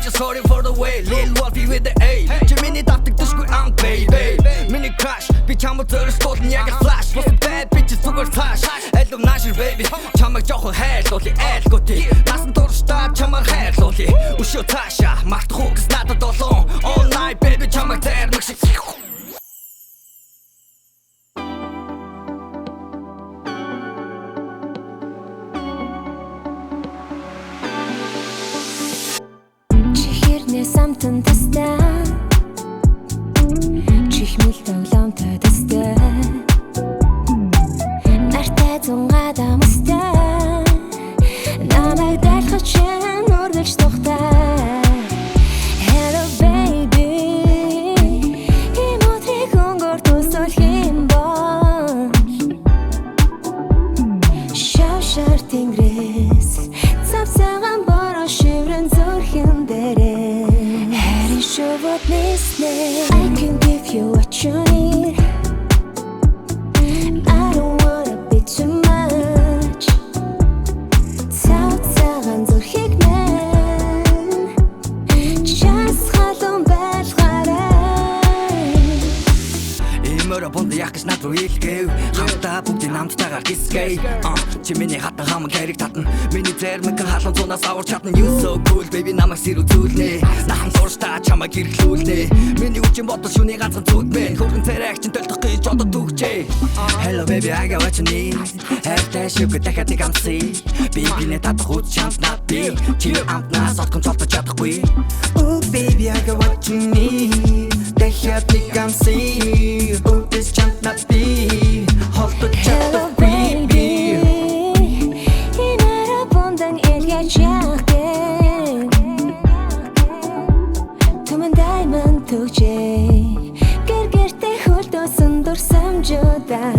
just sorry for the way Lil Wolfie with the A Jiminy давдаг дэшгүй I'm baby Mini crash би чамд зөрсгөл нь яг flash Was a bad bitches зүгээр slash Элдв нашир baby чамайг жоохон хайрлуулъя айлгууti Насан туршдаа чамаар хайрлуулъя Өшөө цаашаа мартах уу гэс надад долоон All night baby чамайг зайрмаг шиг Самтан тэстэ чихмэл тоглоомтой тэстэ нартай зунгада мөстэ намайг дайлгаж нүргэлж тухтай Hello baby имотриг өнгөр төсөл хим бол шавшар тэнгэрээс цавцаган бороо шиврэн зүрхэн дээрээ Sure what this is I can give you what you need I don't wanna be too much Цаацагаан зүрхийг мэн Just халуун байлгаарай Имөр бонд яг гэж над руу илгээв Хамтаа бүгдийн намтайгаар гисгэй Чи миний хатан хамаг хэрэг татна Миний зэрмэг халуун зунаас аварч чадна You so cool baby намайг сэрүү зүйлнэ Нахан дурстаа чамайг ирэхлүүлнэ Миний үчин бодол шүний ганцхан зүудмэн Хөргөн царайг чин төлдөх гэж одод түгчээ Hello baby I got what you need Хайртай шүгэ дахиад нэг амсий Би бинэ татах үз чамд над би Чи амтнаас отхон цолтож чадахгүй Oh baby I got what you need Дахиад нэг амсий Үз чамд над би Холтож чадахгүй Diamond төгжээ гэр гэртээ хөлдөөсөн дурсамжуудаа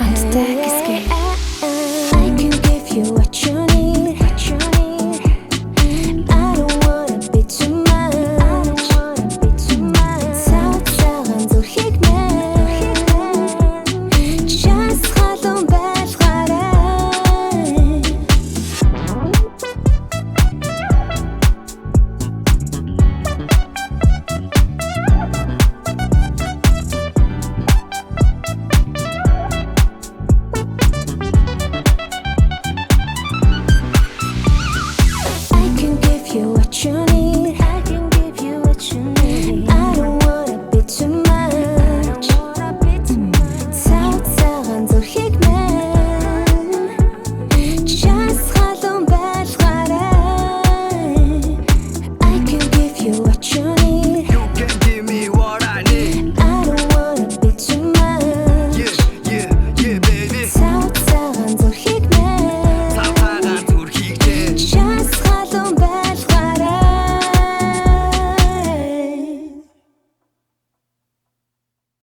Амттай гисгэ I can give you what you need I don't wanna be too much Цаацагаан зүрхийг мэн Just халуун байлгаарай I can give you what you need